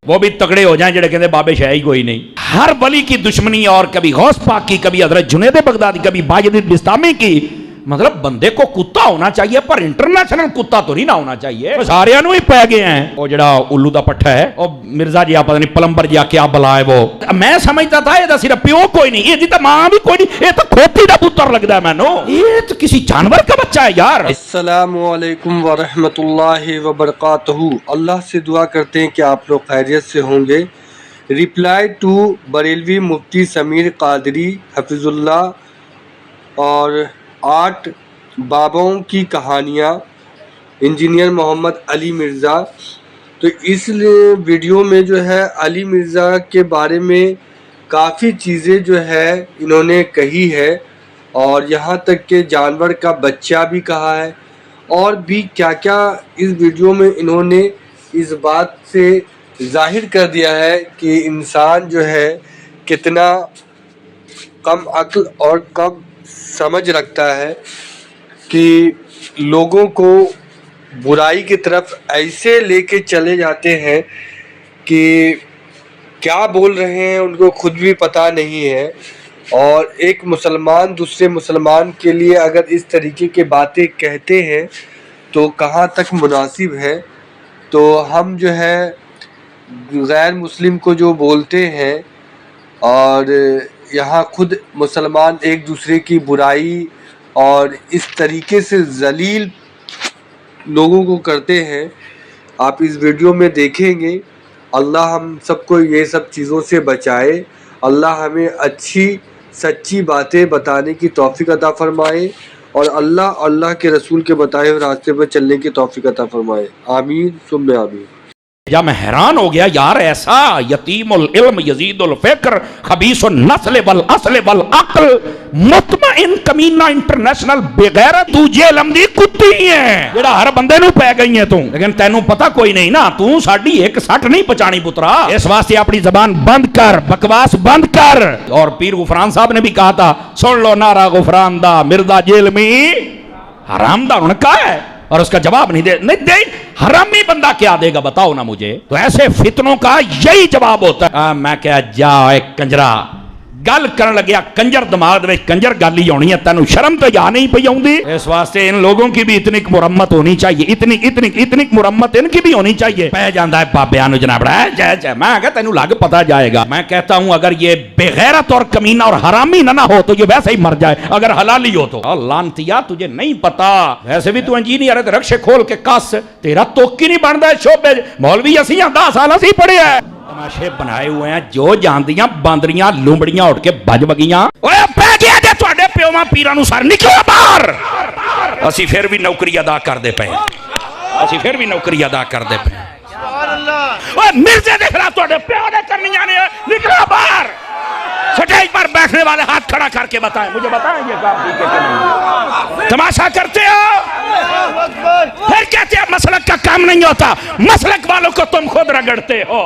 وہ بھی تگڑے ہو جائیں جڑے کہتے بابے شاہ ہی کوئی نہیں. ہر ولی کی دشمنی اور کبھی غوث پاک کی, کبھی حضرت جنید بغدادی, کبھی باجد بستامی کی. مطلب بندے کو کتا ہونا چاہیے پر انٹرنیشنل کتا تو نہیں نہ ہونا چاہیے. سارے ہی پہ گئے ہیں. وہ جڑا الو دا پٹھا ہے وہ مرزا جی پتہ نہیں پلمبر جی کیا بلا ہے, وہ میں سمجھتا تھا یہ صرف پیو کوئی نہیں, یہ تو ماں بھی کوئی نہیں, یہ تو کھوتی دا پتر لگتا ہے مینو, یہ تو کسی جانور کا بچہ ہے یار. السلام علیکم ورحمۃ اللہ وبرکاتہ. اللہ سے دعا کرتے ہیں کہ آپ لوگ خیریت سے ہوں گے. ریپلائی ٹو بریلوی مفتی سمیر قادری حفظ اللہ اور 8 بابوں کی کہانیاں انجینئر محمد علی مرزا. تو اس ویڈیو میں جو ہے علی مرزا کے بارے میں کافی چیزیں جو ہے انہوں نے کہی ہے, اور یہاں تک کہ جانور کا بچہ بھی کہا ہے, اور بھی کیا کیا اس ویڈیو میں انہوں نے اس بات سے ظاہر کر دیا ہے کہ انسان جو ہے کتنا کم عقل اور کم سمجھ رکھتا ہے کہ لوگوں کو برائی کی طرف ایسے لے کے چلے جاتے ہیں کہ کیا بول رہے ہیں ان کو خود بھی پتہ نہیں ہے. اور ایک مسلمان دوسرے مسلمان کے لیے اگر اس طریقے کی باتیں کہتے ہیں تو کہاں تک مناسب ہے. تو ہم جو ہے غیر مسلم کو جو بولتے ہیں اور یہاں خود مسلمان ایک دوسرے کی برائی اور اس طریقے سے ذلیل لوگوں کو کرتے ہیں, آپ اس ویڈیو میں دیکھیں گے. اللہ ہم سب کو یہ سب چیزوں سے بچائے. اللہ ہمیں اچھی سچی باتیں بتانے کی توفیق عطا فرمائے, اور اللہ کے رسول کے بتائے ہوئے راستے پر چلنے کی توفیق عطا فرمائے. آمین ثم آمین. جب میں حیران ہو گیا یار, ایسا یتیم العلم یزید الفکر خبیث النسل والاصل والعقل مطمئن کمینہ انٹرنیشنل بغیرت تو جے لمدی کتی ہے جڑا ہر بندے نو پہ گئی ہے تو, لیکن تینوں پتہ کوئی نہیں نا, تو ساڈی ایک سٹ نہیں پچانی پترا. اس واسطے اپنی زبان بند کر, بکواس بند کر. اور پیر غفران صاحب نے بھی کہا تھا سن لو نعرہ غفران دا, مرزا جیل میں حرام دا ان کا ہے, اور اس کا جواب نہیں دے حرامی بندہ کیا دے گا بتاؤ نا مجھے. تو ایسے فتنوں کا یہی جواب ہوتا ہے. میں کہا جا ایک کنجرا گل کرن لگیا کنجر دماغ میں کنجر گل ہی ہونی ہے, تینوں شرم تو یا نہیں پئی آؤندی. اس واسطے ان لوگوں کی بھی اتنی مرمت ہونی چاہیے, اتنی مرمت ان کی بھی ہونی چاہیے. پہ جاندہ ہے بابیاں نو جناب جے میں کہا تینوں لگ پتا جائے گا. میں کہتا ہوں اگر یہ بغیرت اور کمینہ اور حرامی نہ ہو تو یہ ویسے ہی مر جائے, اگر حلالی ہو تو. لانتیا تجھے نہیں پتا, ویسے بھی تو انجینئر ہے, رکشے کھول کے کس تیرا توکی نہیں بنتا ہے شعبے. مولوی اسیاں 10 سال اسی پڑھے ہیں, تماشے بنائے ہوئے ہیں, جو جاندیاں باندریاں لومبڑیاں اٹھ کے بج بگیاں. اوے پہ گیا جے تواڈے پیواں پیراں نو سر نکلو باہر. اسی پھر بھی نوکری ادا کر دے پے, اسی پھر بھی نوکری ادا کر دے پے. اوے مرزے دے خلاف تواڈے پیو نے کرنیاں نے, نکلو باہر. سٹیج پر بیٹھنے والے ہاتھ کھڑا کر کے بتائیں, مجھے بتائیں یہ کام ٹھیک ہے کہ نہیں. تماشا کرتے ہو, پھر کہتے ہیں مسلک کا کام نہیں ہوتا, مسلک والوں کو تم خود رگڑتے ہو.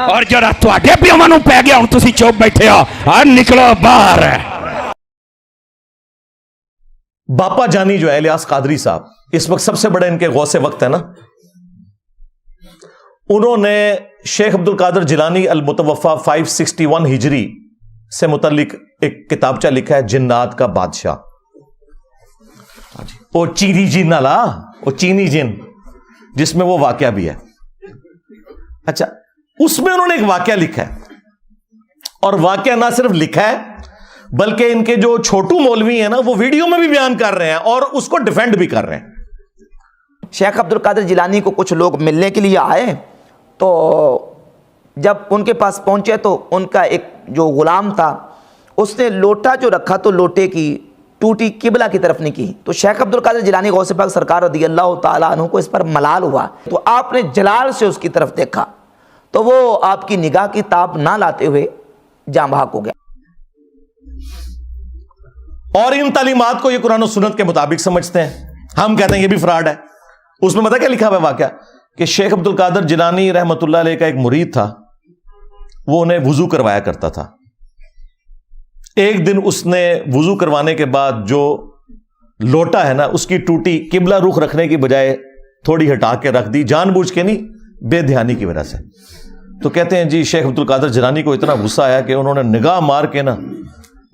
اور جڑا تواڈے پیواں نو پے گیا ہن تسی چوپ بیٹھے ہو, اور نکلو باہر. باپا جانی جو ہے الیاس قادری صاحب, اس وقت سب سے بڑے ان کے غوث وقت ہے نا, انہوں نے شیخ عبد القادر جیلانی المتوفا 561 ہجری سے متعلق ایک کتابچہ لکھا ہے, جنات کا بادشاہ. وہ چینی جن نالا, وہ چینی جن جس میں وہ واقعہ بھی ہے. اچھا, اس میں انہوں نے ایک واقعہ لکھا ہے, اور واقعہ نہ صرف لکھا ہے بلکہ ان کے جو چھوٹو مولوی ہیں نا وہ ویڈیو میں بھی بیان کر رہے ہیں اور اس کو ڈیفینڈ بھی کر رہے ہیں. شیخ عبد القادر جیلانی کو کچھ لوگ ملنے کے لیے آئے, تو جب ان کے پاس پہنچے تو ان کا ایک جو غلام تھا اس نے لوٹا جو رکھا تو لوٹے کی ٹوٹی قبلہ کی طرف نہیں کی. تو شیخ عبد القادر جیلانی غوث پاک سرکار رضی اللہ تعالیٰ عنہ کو اس پر ملال ہوا, تو آپ نے جلال سے اس کی طرف دیکھا تو وہ آپ کی نگاہ کی تاب نہ لاتے ہوئے جاں بحق ہو گیا. اور ان تعلیمات کو یہ قرآن و سنت کے مطابق سمجھتے ہیں. ہم کہتے ہیں یہ بھی فراڈ ہے. اس میں پتہ کیا لکھا ہوا ہے واقعہ, کہ شیخ عبد القادر جیلانی رحمۃ اللہ علیہ کا ایک مرید تھا, وہ انہیں وضو کروایا کرتا تھا. ایک دن اس نے وضو کروانے کے بعد جو لوٹا ہے نا اس کی ٹوٹی قبلہ رخ رکھنے کی بجائے تھوڑی ہٹا کے رکھ دی, جان بوجھ کے نہیں, بے دھیانی کی وجہ سے. تو کہتے ہیں جی شیخ عبد القادر جیلانی کو اتنا غصہ آیا کہ انہوں نے نگاہ مار کے نا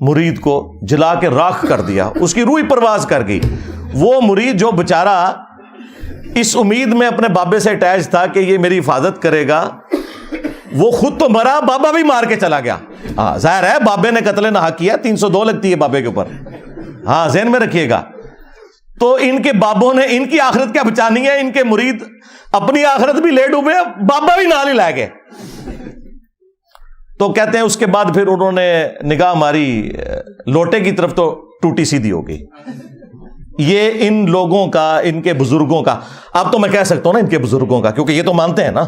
مرید کو جلا کے راکھ کر دیا, اس کی روح پرواز کر گئی. وہ مرید جو بیچارہ اس امید میں اپنے بابے سے اٹیچ تھا کہ یہ میری حفاظت کرے گا, وہ خود تو مرا, بابا بھی مار کے چلا گیا. ہاں ظاہر ہے بابے نے قتل ناحق کیا, 302 لگتی ہے بابے کے اوپر, ہاں ذہن میں رکھیے گا. تو ان کے بابوں نے ان کی آخرت کیا بچانی ہے, ان کے مرید اپنی آخرت بھی لے ڈوبے, بابا بھی نال ہی لائے گئے. تو کہتے ہیں اس کے بعد پھر انہوں نے نگاہ ماری لوٹے کی طرف تو ٹوٹی سیدھی ہو گئی. یہ ان لوگوں کا, ان کے بزرگوں کا, اب تو میں کہہ سکتا ہوں نا ان کے بزرگوں کا, کیونکہ یہ تو مانتے ہیں نا,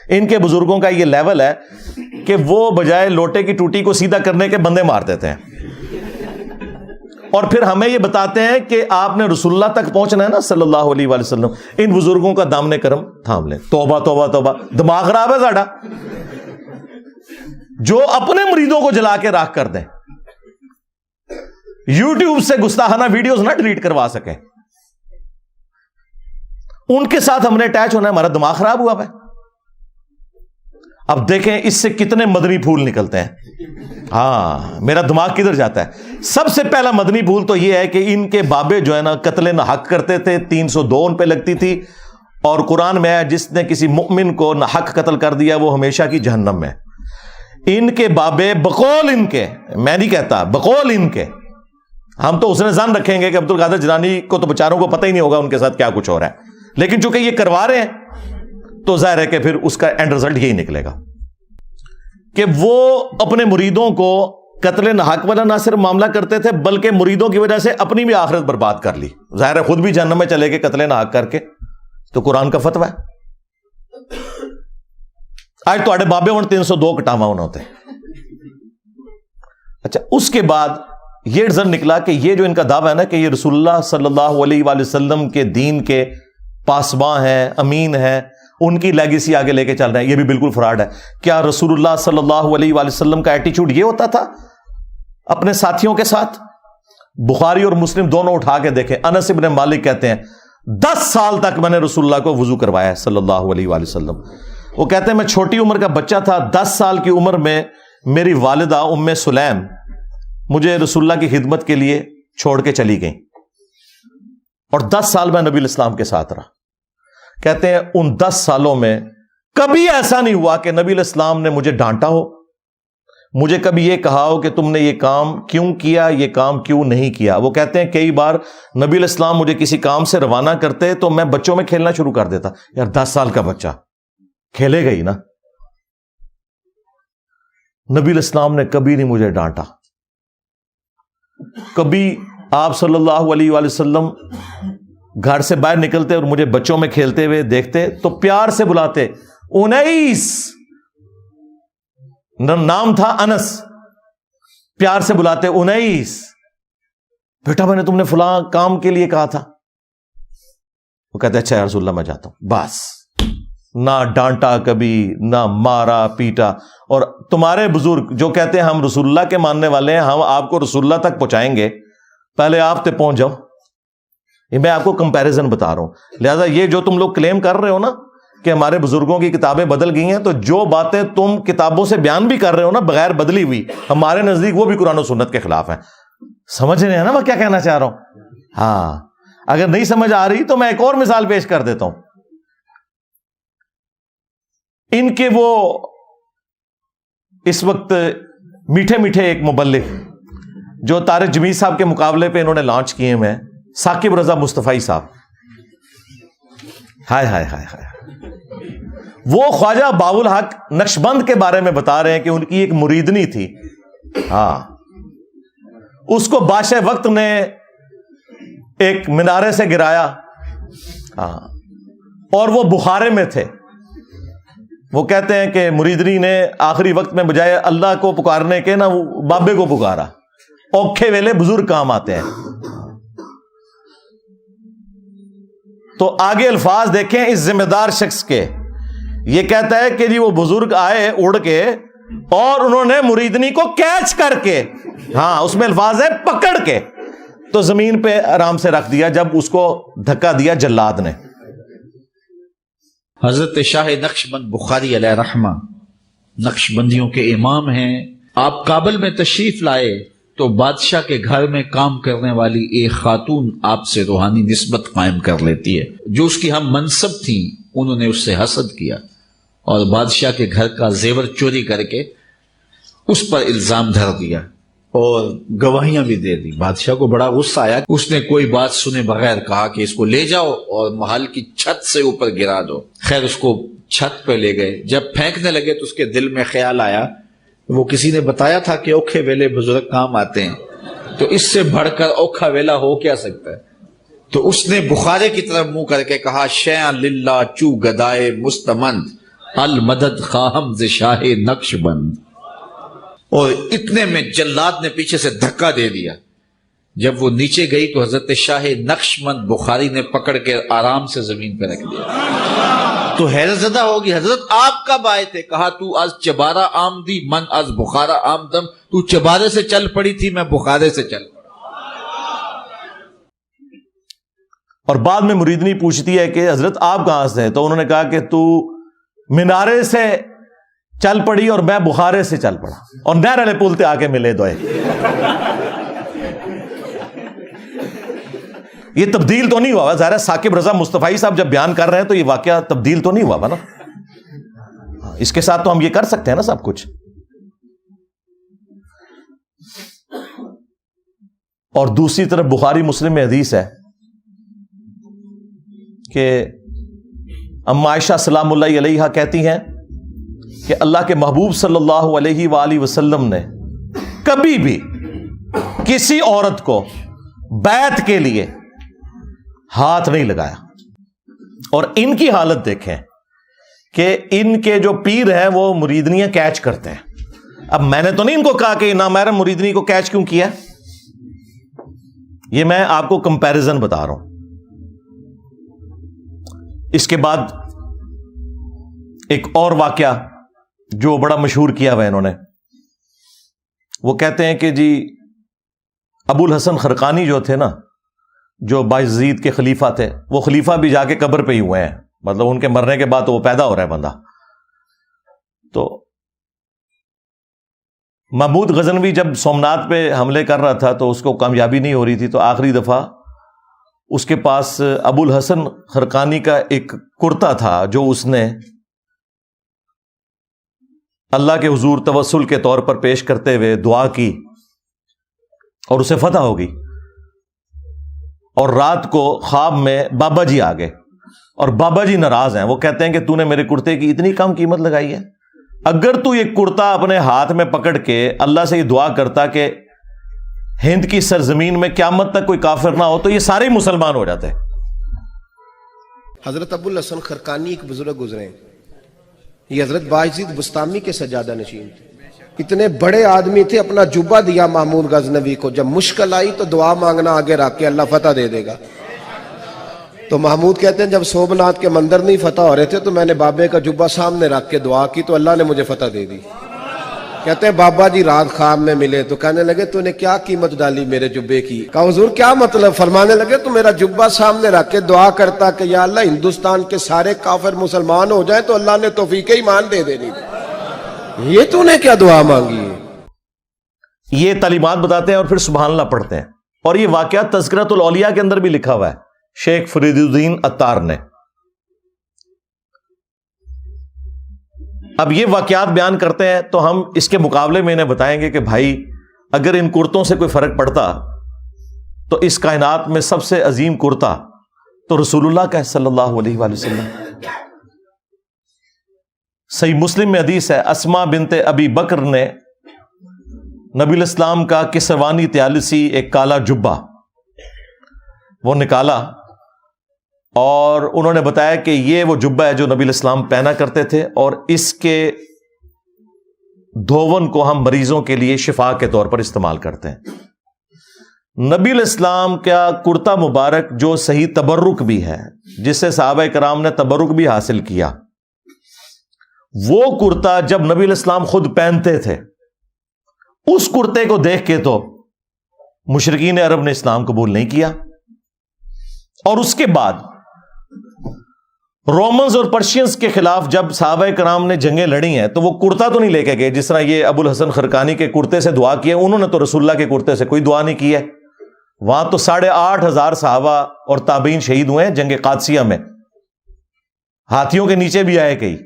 ان کے بزرگوں کا یہ لیول ہے کہ وہ بجائے لوٹے کی ٹوٹی کو سیدھا کرنے کے بندے مار دیتے ہیں, اور پھر ہمیں یہ بتاتے ہیں کہ آپ نے رسول اللہ تک پہنچنا ہے نا صلی اللہ علیہ وآلہ وسلم, ان بزرگوں کا دامن کرم تھام لیں. توبہ توبہ توبہ, دماغ خراب ہے ساڈا, جو اپنے مریدوں کو جلا کے راکھ کر دیں, یوٹیوب سے گستاخانہ ویڈیوز نہ ڈیلیٹ کروا سکیں, ان کے ساتھ ہم نے اٹیچ ہونا ہے, ہمارا دماغ خراب ہوا ہے. اب دیکھیں اس سے کتنے مدنی پھول نکلتے ہیں. ہاں میرا دماغ کدھر جاتا ہے. سب سے پہلا مدنی پھول تو یہ ہے کہ ان کے بابے جو ہے نا قتل ناحق کرتے تھے, 302 ان پہ لگتی تھی, اور قرآن میں ہے جس نے کسی مؤمن کو ناحق قتل کر دیا وہ ہمیشہ کی جہنم میں. ان کے بابے بقول ان کے, میں نہیں کہتا, بقول ان کے, ہم تو اس نے ظن رکھیں گے کہ عبد القادر جیلانی کو تو بیچاروں کو پتہ ہی نہیں ہوگا ان کے ساتھ کیا کچھ ہو رہا ہے, لیکن چونکہ یہ کروا رہے ہیں تو ظاہر ہے کہ پھر اس کا اینڈ رزلٹ یہی نکلے گا کہ وہ اپنے مریدوں کو قتل ناحق والا نہ صرف معاملہ کرتے تھے بلکہ مریدوں کی وجہ سے اپنی بھی آخرت برباد کر لی. ظاہر ہے خود بھی جہنم میں چلے گئے قتل ناحق کر کے, تو قرآن کا فتویٰ ہے. آج تو آڑے بابے ہوں 302 کٹاوا ہونا ہوتے. اچھا اس کے بعد یہ رزلٹ نکلا کہ یہ جو ان کا دعویٰ ہے نا کہ یہ رسول اللہ صلی اللہ علیہ وآلہ وسلم کے دین کے پاسباں ہیں, امین ہیں, ان کی لیگیسی آگے لے کے چل رہے ہیں, یہ بھی بالکل فراڈ ہے. کیا رسول اللہ صلی اللہ علیہ وآلہ وسلم کا ایٹیچیوڈ یہ ہوتا تھا اپنے ساتھیوں کے ساتھ؟ بخاری اور مسلم دونوں اٹھا کے دیکھیں. انس ابن مالک کہتے ہیں 10 سال تک میں نے رسول اللہ کو وضو کروایا ہے صلی اللہ علیہ وآلہ وسلم. وہ کہتے ہیں میں چھوٹی عمر کا بچہ تھا, 10 سال کی عمر میں میری والدہ ام سلیم مجھے رسول اللہ کی خدمت کے لیے چھوڑ کے چلی گئیں, اور 10 سال میں نبی الاسلام کے ساتھ رہا. کہتے ہیں ان 10 سالوں میں کبھی ایسا نہیں ہوا کہ نبی الاسلام نے مجھے ڈانٹا ہو, مجھے کبھی یہ کہا ہو کہ تم نے یہ کام کیوں کیا, یہ کام کیوں نہیں کیا. وہ کہتے ہیں کئی بار نبی الاسلام مجھے کسی کام سے روانہ کرتے تو میں بچوں میں کھیلنا شروع کر دیتا. یار 10 سال کا بچہ کھیلے گا ہی نا. نبی الاسلام نے کبھی نہیں مجھے ڈانٹا. کبھی آپ صلی اللہ علیہ وآلہ وسلم گھر سے باہر نکلتے اور مجھے بچوں میں کھیلتے ہوئے دیکھتے تو پیار سے بلاتے, انیس, نام تھا انس, پیار سے بلاتے انیس, بیٹا میں نے تم نے فلاں کام کے لیے کہا تھا. وہ کہتے اچھا یا رسول اللہ میں جاتا ہوں. بس نہ ڈانٹا کبھی, نہ مارا پیٹا. اور تمہارے بزرگ جو کہتے ہیں ہم رسول اللہ کے ماننے والے ہیں, ہم آپ کو رسول اللہ تک پہنچائیں گے, پہلے آپ تک پہنچ جاؤ. یہ میں آپ کو کمپیریزن بتا رہا ہوں. لہذا یہ جو تم لوگ کلیم کر رہے ہو نا کہ ہمارے بزرگوں کی کتابیں بدل گئی ہیں, تو جو باتیں تم کتابوں سے بیان بھی کر رہے ہو نا بغیر بدلی ہوئی, ہمارے نزدیک وہ بھی قرآن و سنت کے خلاف ہیں. سمجھ رہے ہیں نا میں کیا کہنا چاہ رہا ہوں؟ ہاں اگر نہیں سمجھ آ رہی تو میں ایک اور مثال پیش کر دیتا ہوں. ان کے وہ اس وقت میٹھے میٹھے ایک مبلغ جو طارق جمیل صاحب کے مقابلے پہ انہوں نے لانچ کیے ہیں, ثاقب رضا مصطفی صاحب, ہائے ہائے ہائے ہائے, وہ خواجہ باؤ الحق نقشبند کے بارے میں بتا رہے ہیں کہ ان کی ایک مریدنی تھی. ہاں اس کو بادشاہ وقت نے ایک مینارے سے گرایا, ہاں, اور وہ بخارے میں تھے. وہ کہتے ہیں کہ مریدنی نے آخری وقت میں بجائے اللہ کو پکارنے کے نا بابے کو پکارا. اوکھے ویلے بزرگ کام آتے ہیں. تو آگے الفاظ دیکھیں اس ذمہ دار شخص کے. یہ کہتا ہے کہ جی وہ بزرگ آئے اڑ کے اور انہوں نے مریدنی کو کیچ کر کے, ہاں اس میں الفاظ ہے پکڑ کے, تو زمین پہ آرام سے رکھ دیا جب اس کو دھکا دیا جلاد نے. حضرت شاہ نقشبند بخاری علیہ رحمہ نقشبندیوں کے امام ہیں. آپ کابل میں تشریف لائے تو بادشاہ کے گھر میں کام کرنے والی ایک خاتون آپ سے روحانی نسبت قائم کر لیتی ہے. جو اس کی ہم منصب تھیں انہوں نے اس سے حسد کیا اور بادشاہ کے گھر کا زیور چوری کر کے اس پر الزام دھر دیا اور گواہیاں بھی دے دی. بادشاہ کو بڑا غصہ آیا. اس نے کوئی بات سنے بغیر کہا کہ اس کو لے جاؤ اور محل کی چھت سے اوپر گرا دو. خیر اس کو چھت پہ لے گئے. جب پھینکنے لگے تو اس کے دل میں خیال آیا، وہ کسی نے بتایا تھا کہ اوکھے ویلے بزرگ کام آتے ہیں، تو اس سے بڑھ کر اوکھا ویلا ہو کیا سکتا ہے. تو اس نے بخارے کی طرف منہ کر کے کہا، شیئا للہ چو گدائے مستمند المدد خواہم ز شاہ نقش بند. اور اتنے میں جلاد نے پیچھے سے دھکا دے دیا. جب وہ نیچے گئی تو حضرت شاہ نقشبند بخاری نے پکڑ کے آرام سے زمین پہ رکھ دیا. تو حیرت زدہ ہوگی، حضرت آپ کب آئے تھے؟ کہا تو از چبارہ آمدی من از بخارا آمدم. تو چبارے سے چل پڑی تھی، میں بخارے سے چل پڑا. اور بعد میں مریدنی پوچھتی ہے کہ حضرت آپ کہاں سے ہیں؟ تو انہوں نے کہا کہ تو مینارے سے چل پڑی اور میں بخارے سے چل پڑا اور نہر والے پل تے آ کے ملے دوئے. یہ تبدیل تو نہیں ہوا. ظاہر ہے ثاقب رضا مصطفی صاحب جب بیان کر رہے ہیں تو یہ واقعہ تبدیل تو نہیں ہوا نا. اس کے ساتھ تو ہم یہ کر سکتے ہیں نا سب کچھ. اور دوسری طرف بخاری مسلم میں حدیث ہے کہ ام عائشہ سلام اللہ علیہا کہتی ہیں کہ اللہ کے محبوب صلی اللہ علیہ وآلہ وسلم نے کبھی بھی کسی عورت کو بیعت کے لیے ہاتھ نہیں لگایا. اور ان کی حالت دیکھیں کہ ان کے جو پیر ہیں وہ مریدنیاں کیچ کرتے ہیں. اب میں نے تو نہیں ان کو کہا کہ نامحرم مریدنی کو کیچ کیوں کیا، یہ میں آپ کو کمپیریزن بتا رہا ہوں. اس کے بعد ایک اور واقعہ جو بڑا مشہور کیا ہوا انہوں نے، وہ کہتے ہیں کہ جی ابو الحسن خرقانی جو تھے نا، جو بایزید کے خلیفہ تھے، وہ خلیفہ بھی جا کے قبر پہ ہی ہوئے ہیں. مطلب ان کے مرنے کے بعد تو وہ پیدا ہو رہا ہے بندہ. تو محمود غزنوی جب سومنات پہ حملے کر رہا تھا تو اس کو کامیابی نہیں ہو رہی تھی، تو آخری دفعہ اس کے پاس ابو الحسن خرقانی کا ایک کرتا تھا جو اس نے اللہ کے حضور توسل کے طور پر پیش کرتے ہوئے دعا کی اور اسے فتح ہو گئی. اور رات کو خواب میں بابا جی آ گئے اور بابا جی ناراض ہیں. وہ کہتے ہیں کہ تو نے میرے کرتے کی اتنی کم قیمت لگائی ہے. اگر تو یہ کرتا اپنے ہاتھ میں پکڑ کے اللہ سے یہ دعا کرتا کہ ہند کی سرزمین میں قیامت تک کوئی کافر نہ ہو تو یہ سارے مسلمان ہو جاتے. حضرت ابو الحسن خرقانی ایک بزرگ گزرے ہیں. یہ حضرت بایزید بستامی کے سجادہ نشین تھے. اتنے بڑے آدمی تھے، اپنا جبہ دیا محمود غزنوی کو. جب مشکل آئی تو دعا مانگنا آگے رکھ کے اللہ فتح دے دے گا. تو محمود کہتے ہیں جب سومناتھ کے مندر نہیں فتح ہو رہے تھے تو میں نے بابے کا جبہ سامنے رکھ کے دعا کی تو اللہ نے مجھے فتح دے دی. کہتے ہیں بابا جی رات خواب میں ملے تو کہنے لگے تو نے کیا قیمت ڈالی میرے جبے کی؟ کہا حضور کیا مطلب؟ فرمانے لگے تو میرا جبہ سامنے رکھ کے دعا کرتا کہ یا اللہ ہندوستان کے سارے کافر مسلمان ہو جائیں تو اللہ نے توفیق ایمان دے دینی. یہ تو نے کیا دعا مانگی ہے؟ یہ تعلیمات بتاتے ہیں اور پھر سبحان اللہ پڑھتے ہیں. اور یہ واقعہ تذکرۃ الاولیاء کے اندر بھی لکھا ہوا ہے شیخ فرید الدین عطار نے. اب یہ واقعات بیان کرتے ہیں تو ہم اس کے مقابلے میں انہیں بتائیں گے کہ بھائی اگر ان کرتوں سے کوئی فرق پڑتا تو اس کائنات میں سب سے عظیم کرتا تو رسول اللہ کا ہے صلی اللہ علیہ وآلہ وسلم. صحیح مسلم میں حدیث ہے اسما بنت ابی بکر نے نبی الاسلام کا کسروانی طیالسی ایک کالا جبہ وہ نکالا اور انہوں نے بتایا کہ یہ وہ جبہ ہے جو نبی الاسلام پہنا کرتے تھے اور اس کے دھون کو ہم مریضوں کے لیے شفا کے طور پر استعمال کرتے ہیں. نبی الاسلام کا کرتا مبارک جو صحیح تبرک بھی ہے جس سے صحابہ کرام نے تبرک بھی حاصل کیا، وہ کرتا جب نبی الاسلام خود پہنتے تھے اس کرتے کو دیکھ کے تو مشرکین عرب نے اسلام قبول نہیں کیا. اور اس کے بعد رومنز اور پرشینز کے خلاف جب صحابہ کرام نے جنگیں لڑی ہیں تو وہ کرتا تو نہیں لے کے گئے جس طرح یہ ابو الحسن خرقانی کے کرتے سے دعا کی ہے. انہوں نے تو رسول اللہ کے کرتے سے کوئی دعا نہیں کی ہے. وہاں تو 8,500 صحابہ اور تابعین شہید ہوئے ہیں جنگ قادسیہ میں, ہاتھیوں کے نیچے بھی آئے کئی.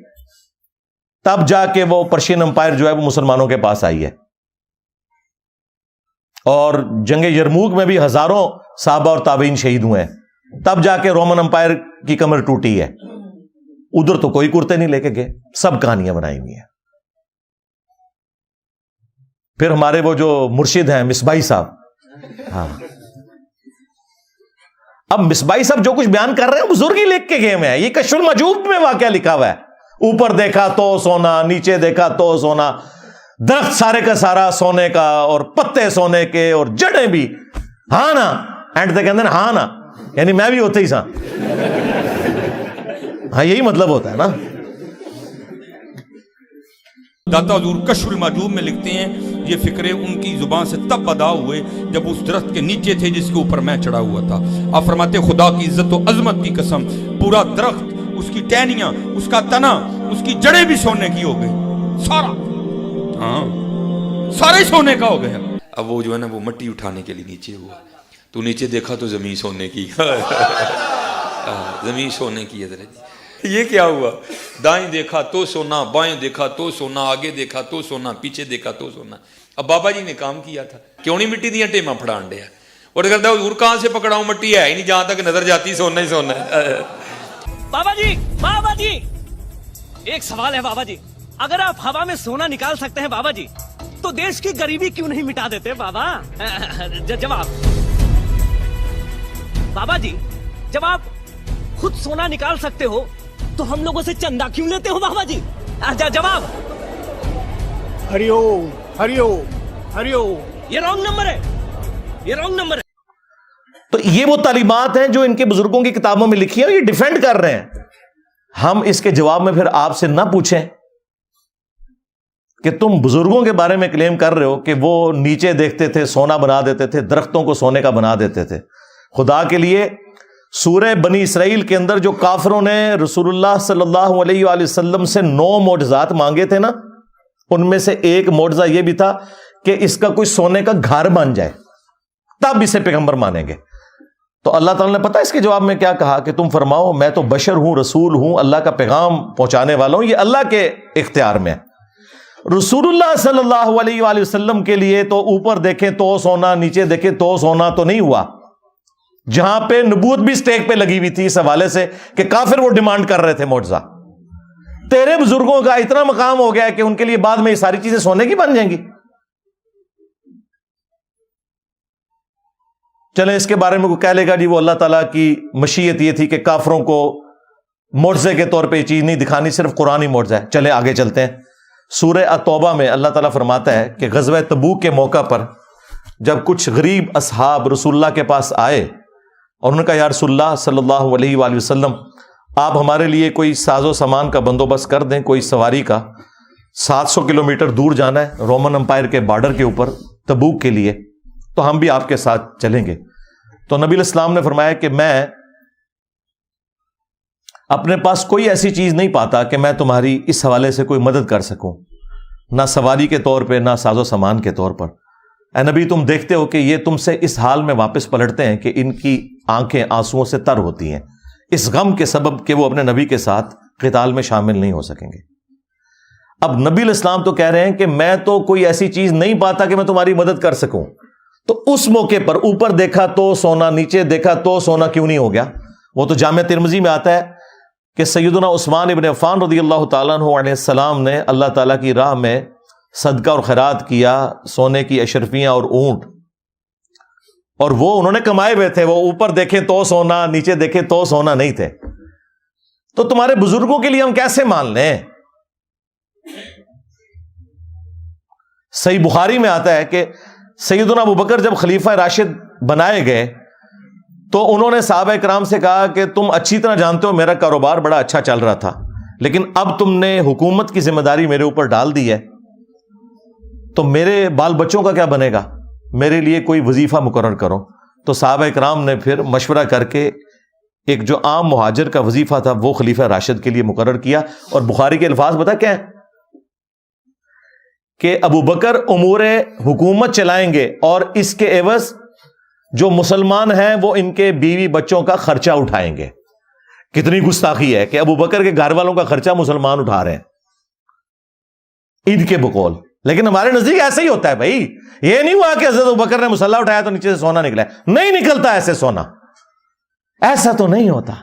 تب جا کے وہ پرشین امپائر جو ہے وہ مسلمانوں کے پاس آئی ہے. اور جنگ یرموک میں بھی ہزاروں صحابہ اور تابعین شہید ہوئے ہیں. تب جا کے رومن امپائر کی کمر ٹوٹی ہے. ادھر تو کوئی کرتے نہیں لے کے گئے, سب کہانیاں بنائی ہوئی ہیں. پھر ہمارے وہ جو مرشد ہیں مصباحی صاحب, ہاں اب مصباحی صاحب جو کچھ بیان کر رہے ہیں بزرگ ہی لکھ کے گئے ہیں. یہ کشف المجوب میں واقعہ لکھا ہوا ہے. اوپر دیکھا تو سونا, نیچے دیکھا تو سونا, درخت سارے کا سارا سونے کا اور پتے سونے کے اور جڑیں بھی. ہاں نا اینڈ تے کہندے ہاں نا, یعنی میں بھی ہوتے ہی سا. ہاں یہی مطلب ہوتا ہے نا. داتا حضور کشف المحجوب میں لکھتے ہیں یہ فکرے ان کی زبان سے تب ادا ہوئے جب اس درخت کے نیچے تھے جس کے اوپر میں چڑھا ہوا تھا. آپ فرماتے خدا کی عزت و عظمت کی قسم, پورا درخت, اس کی ٹہنیاں, اس کا تنا, اس کی جڑیں بھی سونے کی ہو گئی. سارا, ہاں سارے سونے کا ہو گیا. اب وہ جو ہے نا وہ مٹی اٹھانے کے لیے نیچے ہوا, تو نیچے دیکھا تو زمین سونے کی. زمین سونے کی ہے. یہ کیا ہوا؟ دائیں دیکھا تو سونا, بائیں دیکھا تو سونا, آگے دیکھا تو سونا, پیچھے دیکھا تو سونا. اب بابا جی نے کام کیا تھا, کیوں نہیں مٹی دیا ٹیماں پھڑان دیا. اور کہتا حضور کہاں سے پکڑاؤں, مٹی ہے ہی نہیں, جہاں تک نظر جاتی سونا ہی سونا ہے. بابا جی ایک سوال ہے بابا جی, اگر آپ ہوا میں سونا نکال سکتے ہیں بابا جی تو دیش کی غریبی کیوں نہیں مٹا دیتے بابا؟ جواب بابا جی, جب آپ خود سونا نکال سکتے ہو تو ہم لوگوں سے چندہ کیوں لیتے ہو بابا جی؟ جواب ہری اوم ہری اوم ہری اوم. یہ رانگ نمبر ہے, یہ رانگ نمبر ہے. تو یہ وہ تعلیمات ہیں جو ان کے بزرگوں کی کتابوں میں لکھی ہیں, یہ ڈیفینڈ کر رہے ہیں. ہم اس کے جواب میں پھر آپ سے نہ پوچھیں کہ تم بزرگوں کے بارے میں کلیم کر رہے ہو کہ وہ نیچے دیکھتے تھے سونا بنا دیتے تھے, درختوں کو سونے کا بنا دیتے تھے. خدا کے لیے سورہ بنی اسرائیل کے اندر جو کافروں نے رسول اللہ صلی اللہ علیہ وآلہ وسلم سے 9 معجزات مانگے تھے نا, ان میں سے ایک معجزہ یہ بھی تھا کہ اس کا کوئی سونے کا گھر بن جائے, تب اسے پیغمبر مانیں گے. تو اللہ تعالیٰ نے پتہ اس کے جواب میں کیا کہا کہ تم فرماؤ میں تو بشر ہوں, رسول ہوں, اللہ کا پیغام پہنچانے والا ہوں, یہ اللہ کے اختیار میں ہے. رسول اللہ صلی اللہ علیہ وآلہ وسلم کے لیے تو اوپر دیکھیں تو سونا, نیچے دیکھیں تو سونا تو نہیں ہوا. جہاں پہ نبوت بھی سٹیک پہ لگی ہوئی تھی اس حوالے سے کہ کافر وہ ڈیمانڈ کر رہے تھے معجزہ. تیرے بزرگوں کا اتنا مقام ہو گیا ہے کہ ان کے لیے بعد میں یہ ساری چیزیں سونے کی بن جائیں گی. چلیں اس کے بارے میں کوئی کہہ لے گا جی وہ اللہ تعالیٰ کی مشیت یہ تھی کہ کافروں کو معجزے کے طور پہ یہ چیز نہیں دکھانی, صرف قرآنی معجزہ ہے. چلیں آگے چلتے ہیں. سورہ التوبہ میں اللہ تعالیٰ فرماتا ہے کہ غزوہ تبوک کے موقع پر جب کچھ غریب اصحاب رسول اللہ کے پاس آئے اور انہوں نے کہا یا رسول اللہ صلی اللہ علیہ وآلہ وسلم آپ ہمارے لیے کوئی ساز و سامان کا بندوبست کر دیں, کوئی سواری کا. 700 کلومیٹر دور جانا ہے رومن امپائر کے بارڈر کے اوپر تبوک کے لیے, تو ہم بھی آپ کے ساتھ چلیں گے. تو نبی الاسلام نے فرمایا کہ میں اپنے پاس کوئی ایسی چیز نہیں پاتا کہ میں تمہاری اس حوالے سے کوئی مدد کر سکوں, نہ سواری کے طور پہ نہ ساز و سامان کے طور پر. اے نبی تم دیکھتے ہو کہ یہ تم سے اس حال میں واپس پلٹتے ہیں کہ ان کی آنکھیں آنسوؤں سے تر ہوتی ہیں, اس غم کے سبب کہ وہ اپنے نبی کے ساتھ قتال میں شامل نہیں ہو سکیں گے. اب نبی الاسلام تو کہہ رہے ہیں کہ میں تو کوئی ایسی چیز نہیں پاتا کہ میں تمہاری مدد کر سکوں. تو اس موقع پر اوپر دیکھا تو سونا, نیچے دیکھا تو سونا کیوں نہیں ہو گیا؟ وہ تو جامع ترمذی میں آتا ہے کہ سیدنا عثمان ابن عفان رضی اللہ تعالیٰ عنہ علیہ السلام نے اللہ تعالیٰ کی راہ میں صدقہ اور خیرات کیا, سونے کی اشرفیاں اور اونٹ, اور وہ انہوں نے کمائے ہوئے تھے. وہ اوپر دیکھیں تو سونا, نیچے دیکھیں تو سونا نہیں تھے. تو تمہارے بزرگوں کے لیے ہم کیسے مان لیں؟ صحیح بخاری میں آتا ہے کہ سیدنا ابوبکر جب خلیفہ راشد بنائے گئے تو انہوں نے صحابہ کرام سے کہا کہ تم اچھی طرح جانتے ہو میرا کاروبار بڑا اچھا چل رہا تھا, لیکن اب تم نے حکومت کی ذمہ داری میرے اوپر ڈال دی ہے, تو میرے بال بچوں کا کیا بنے گا؟ میرے لیے کوئی وظیفہ مقرر کرو. تو صحابہ کرام نے پھر مشورہ کر کے ایک جو عام مہاجر کا وظیفہ تھا وہ خلیفہ راشد کے لیے مقرر کیا. اور بخاری کے الفاظ بتا کیا ہیں کہ ابو بکر امور حکومت چلائیں گے اور اس کے عوض جو مسلمان ہیں وہ ان کے بیوی بچوں کا خرچہ اٹھائیں گے. کتنی گستاخی ہے کہ ابو بکر کے گھر والوں کا خرچہ مسلمان اٹھا رہے ہیں ان کے بقول. لیکن ہمارے نزدیک ایسا ہی ہوتا ہے بھائی. یہ نہیں ہوا کہ حضرت ابو بکر نے مسلح اٹھایا تو نیچے سے سونا نکلا ہے. نہیں نکلتا ایسے سونا, ایسا تو نہیں ہوتا.